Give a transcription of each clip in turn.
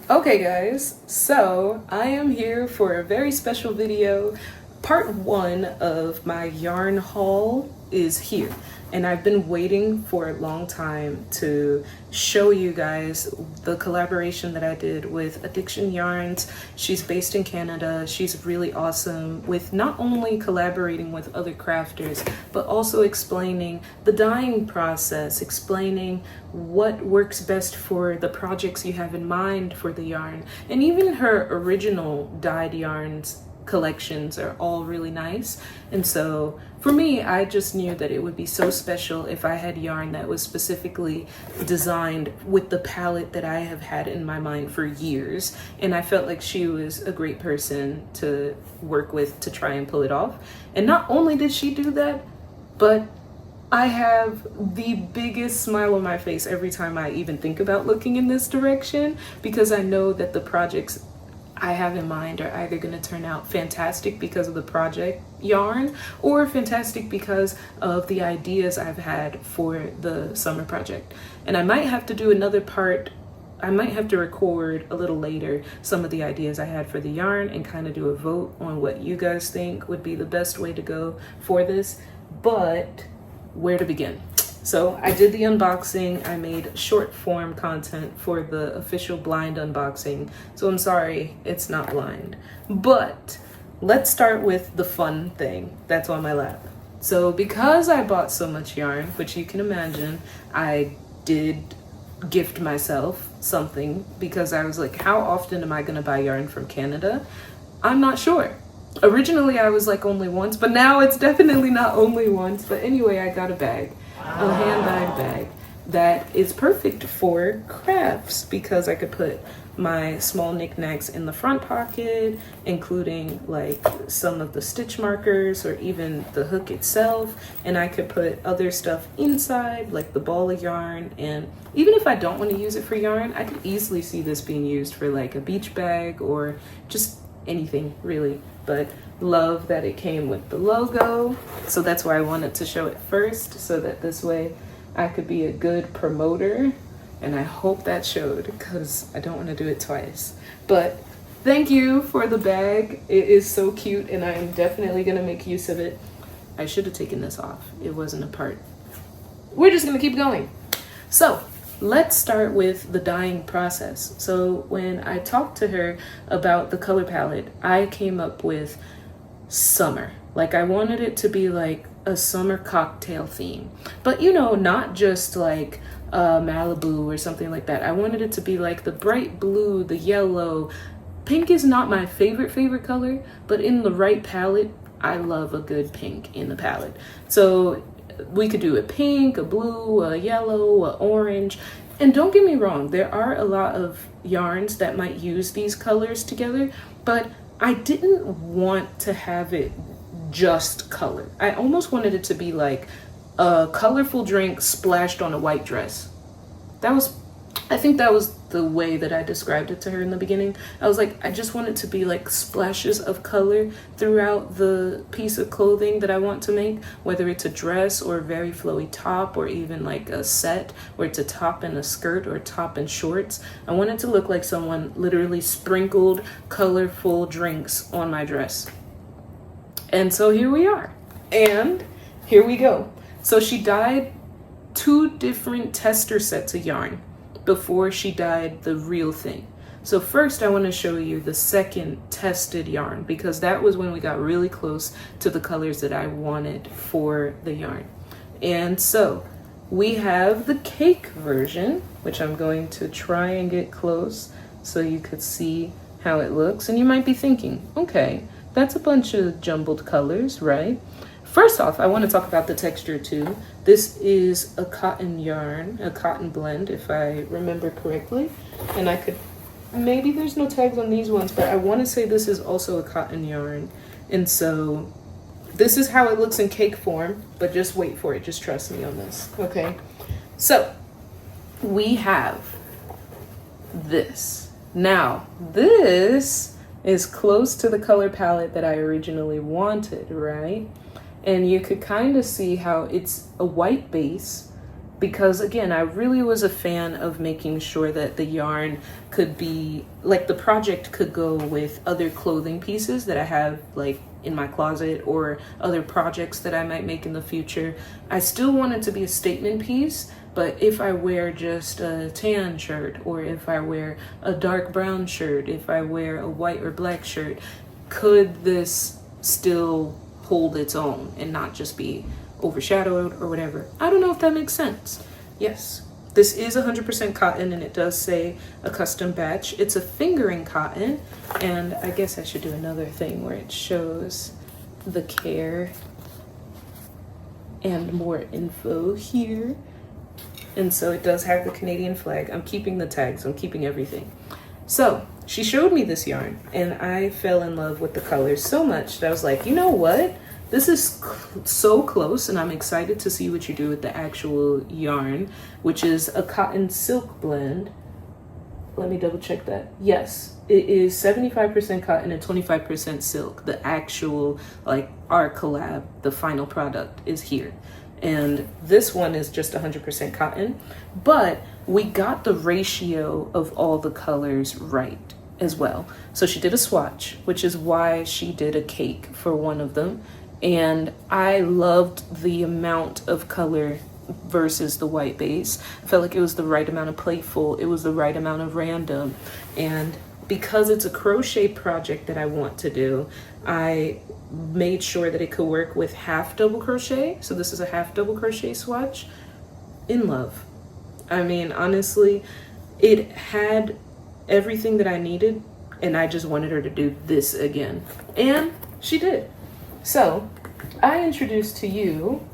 Okay guys, so I am here for a very special video. Part one of my yarn haul is here, and I've been waiting for a long time to show you guys the collaboration that I did with Addiction Yarns. She's based in Canada. She's really awesome with not only collaborating with other crafters, but also explaining the dyeing process, explaining what works best for the projects you have in mind for the yarn. And even her original dyed yarns collections are all really nice. And so for me, I just knew that it would be so special if I had yarn that was specifically designed with the palette that I have had in my mind for years. And I felt like she was a great person to work with to try and pull it off. And not only did she do that, but I have the biggest smile on my face every time I even think about looking in this direction, because I know that the projects I have in mind are either going to turn out fantastic because of the project yarn or fantastic because of the ideas I've had for the summer project. And I might have to do another part. I might have to record a little later some of the ideas I had for the yarn and kind of do a vote on what you guys think would be the best way to go for this. But where to begin? So I did the unboxing. I made short form content for the official blind unboxing. So I'm sorry, it's not blind. But let's start with the fun thing that's on my lap. So because I bought so much yarn, which you can imagine, I did gift myself something because I was like, how often am I gonna buy yarn from Canada? I'm not sure. Originally I was like only once, but now it's definitely not only once. But anyway, I got a bag. A hand-dyed bag that is perfect for crafts because I could put my small knickknacks in the front pocket, including like some of the stitch markers or even the hook itself, and I could put other stuff inside like the ball of yarn. And even if I don't want to use it for yarn, I could easily see this being used for like a beach bag or just anything really. But love that it came with the logo, so that's why I wanted to show it first, so that this way I could be a good promoter. And I hope that showed, because I don't want to do it twice. But thank you for the bag. It is so cute and I'm definitely gonna make use of it. I should have taken this off. It wasn't a part. We're just gonna keep going. So let's start with the dyeing process. So when I talked to her about the color palette, I came up with summer. Like I wanted it to be like a summer cocktail theme, but you know, not just like Malibu or something like that. I wanted it to be like the bright blue, the yellow. Pink is not my favorite color, but in the right palette, I love a good pink in the palette. So we could do a pink, a blue, a yellow, a orange. And don't get me wrong, there are a lot of yarns that might use these colors together, but I didn't want to have it just colored. I almost wanted it to be like a colorful drink splashed on a white dress. I think that was the way that I described it to her in the beginning. I was like, I just want it to be like splashes of color throughout the piece of clothing that I want to make, whether it's a dress or a very flowy top or even like a set where it's a top and a skirt or top and shorts. I want it to look like someone literally sprinkled colorful drinks on my dress. And so here we are. And here we go. So she dyed 2 different tester sets of yarn before she dyed the real thing. So first I want to show you the second tested yarn, because that was when we got really close to the colors that I wanted for the yarn. And so we have the cake version, which I'm going to try and get close so you could see how it looks. And you might be thinking, okay, that's a bunch of jumbled colors, right? First off, I want to talk about the texture too. This is a cotton yarn, a cotton blend, if I remember correctly. And I could, maybe there's no tags on these ones, but I want to say this is also a cotton yarn. And so this is how it looks in cake form, but just wait for it. Just trust me on this, okay? So we have this. Now, this is close to the color palette that I originally wanted, right? And you could kind of see how it's a white base because again, I really was a fan of making sure that the yarn could be like, the project could go with other clothing pieces that I have like in my closet or other projects that I might make in the future. I still want it to be a statement piece, but if I wear just a tan shirt, or if I wear a dark brown shirt, if I wear a white or black shirt, could this still hold its own and not just be overshadowed or whatever? I don't know if that makes sense. Yes, this is 100% cotton, and it does say a custom batch. It's a fingering cotton, and I guess I should do another thing where it shows the care and more info here. And so it does have the Canadian flag. I'm keeping the tags, I'm keeping everything. So she showed me this yarn, and I fell in love with the colors so much that I was like, you know what? This is so close, and I'm excited to see what you do with the actual yarn, which is a cotton silk blend. Let me double check that. Yes, it is 75% cotton and 25% silk. The actual, like, our collab, the final product is here. And this one is just 100% cotton, but we got the ratio of all the colors right as well. So she did a swatch, which is why she did a cake for one of them. And I loved the amount of color versus the white base. I felt like it was the right amount of playful, it was the right amount of random. And because it's a crochet project that I want to do, I made sure that it could work with half double crochet. So this is a half double crochet swatch. In love. I mean, honestly, it had everything that I needed, and I just wanted her to do this again. And she did. So I introduced to you,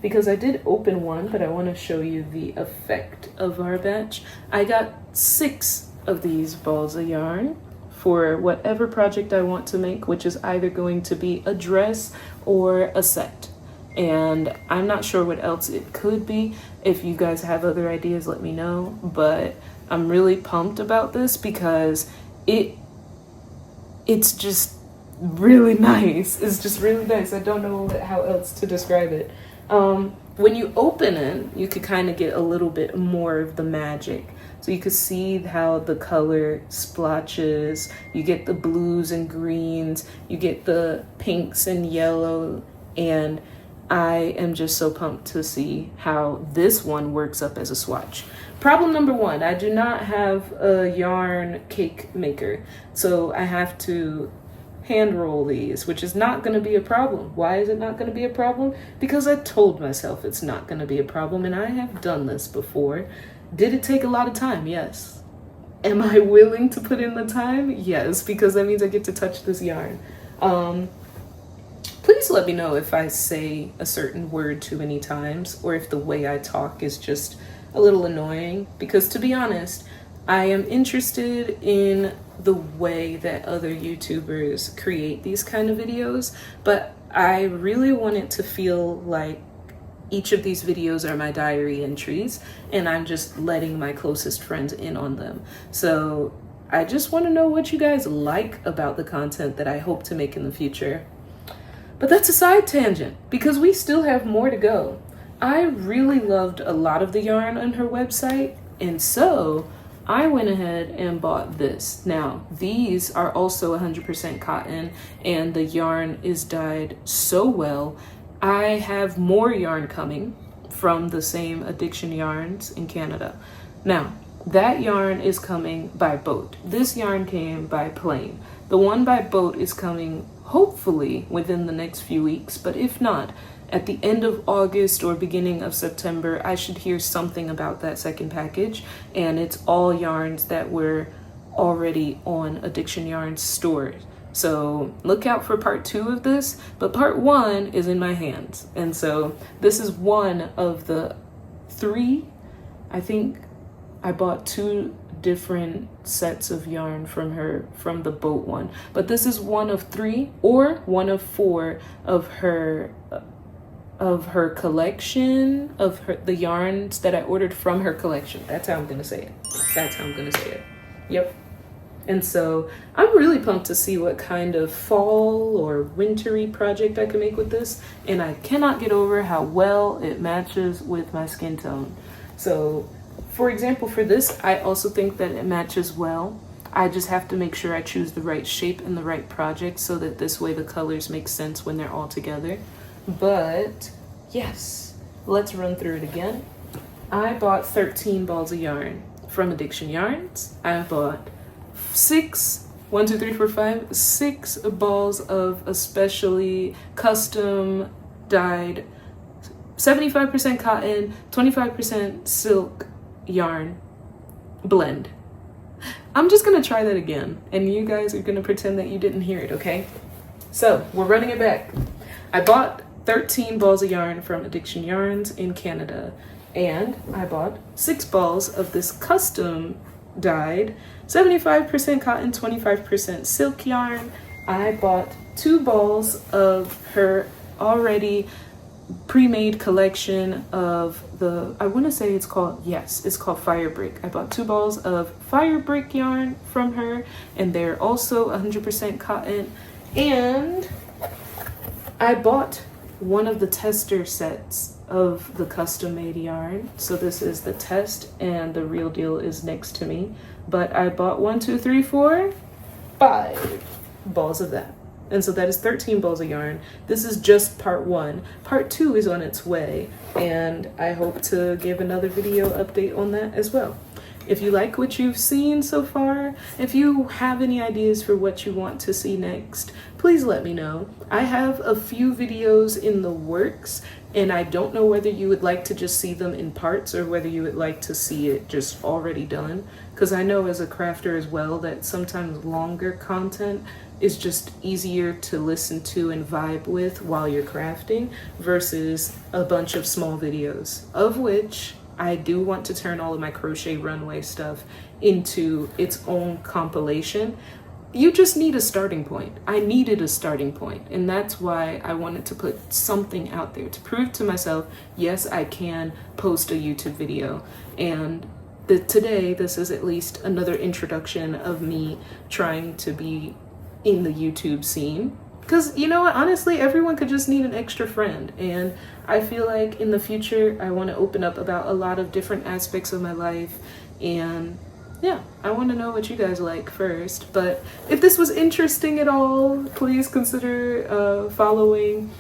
because I did open one, but I want to show you the effect of our batch. I got 6 of these balls of yarn for whatever project I want to make, which is either going to be a dress or a set. And I'm not sure what else it could be. If you guys have other ideas, let me know. But I'm really pumped about this because it's just really nice. It's just really nice. I don't know how else to describe it. When you open it, you could kind of get a little bit more of the magic. So you could see how the color splotches, you get the blues and greens, you get the pinks and yellow, and I am just so pumped to see how this one works up as a swatch. Problem number 1, I do not have a yarn cake maker, so I have to hand roll these, which is not going to be a problem. Why is it not going to be a problem? Because I told myself it's not going to be a problem, and I have done this before. Did it take a lot of time? Yes. Am I willing to put in the time? Yes, because that means I get to touch this yarn. Please let me know if I say a certain word too many times, or if the way I talk is just a little annoying, because to be honest, I am interested in the way that other YouTubers create these kind of videos, but I really want it to feel like each of these videos are my diary entries, and I'm just letting my closest friends in on them. So I just want to know what you guys like about the content that I hope to make in the future. But that's a side tangent, because we still have more to go. I really loved a lot of the yarn on her website, and so I went ahead and bought this. Now, these are also 100% cotton, and the yarn is dyed so well. I have more yarn coming from the same Addiction Yarns in Canada. Now, that yarn is coming by boat. This yarn came by plane. The one by boat is coming hopefully within the next few weeks, but if not, at the end of August or beginning of September, I should hear something about that second package, and it's all yarns that were already on Addiction Yarns stores. So look out for part 2 of this, but part 1 is in my hands. And so this is one of the 3. I think I bought 2 different sets of yarn from her, from the boat one, but this is one of 3 or one of 4 of her collection, of the yarns that I ordered from her collection. That's how I'm gonna say it. That's how I'm gonna say it. Yep. And so I'm really pumped to see what kind of fall or wintry project I can make with this. And I cannot get over how well it matches with my skin tone. So for example, for this, I also think that it matches well. I just have to make sure I choose the right shape and the right project so that this way the colors make sense when they're all together. But yes, let's run through it again. I bought 13 balls of yarn from Addiction Yarns. I bought 6 balls of especially custom dyed 75% cotton, 25% silk yarn blend. I'm just gonna try that again, and you guys are gonna pretend that you didn't hear it, okay? So we're running it back. I bought 13 balls of yarn from Addiction Yarns in Canada, and I bought 6 balls of this custom dyed 75% cotton, 25% silk yarn. I bought 2 balls of her already pre-made collection of the, I want to say it's called Fire Brick. I bought 2 balls of Fire Brick yarn from her, and they're also 100% cotton. And I bought one of the tester sets of the custom made yarn. So this is the test and the real deal is next to me. But I bought 5 balls of that. And so that is 13 balls of yarn. This is just part 1. Part 2 is on its way, and I hope to give another video update on that as well. If you like what you've seen so far, if you have any ideas for what you want to see next, please let me know. I have a few videos in the works, and I don't know whether you would like to just see them in parts or whether you would like to see it just already done. Because I know as a crafter as well that sometimes longer content is just easier to listen to and vibe with while you're crafting versus a bunch of small videos, of which I do want to turn all of my crochet runway stuff into its own compilation. You just need a starting point. I needed a starting point, and that's why I wanted to put something out there to prove to myself, yes, I can post a YouTube video. And today, this is at least another introduction of me trying to be in the YouTube scene. Because you know what, honestly, everyone could just need an extra friend, and I feel like in the future I want to open up about a lot of different aspects of my life, and yeah, I want to know what you guys like first. But if this was interesting at all, please consider following.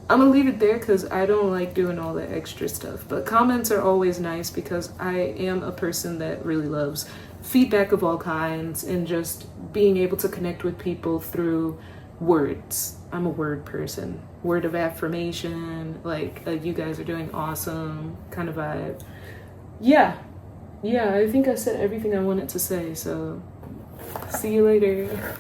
I'm gonna leave it there because I don't like doing all the extra stuff, but comments are always nice because I am a person that really loves feedback of all kinds and just being able to connect with people through words. I'm a word person. Word of affirmation, like you guys are doing awesome kind of vibe. Yeah, I think I said everything I wanted to say, so see you later.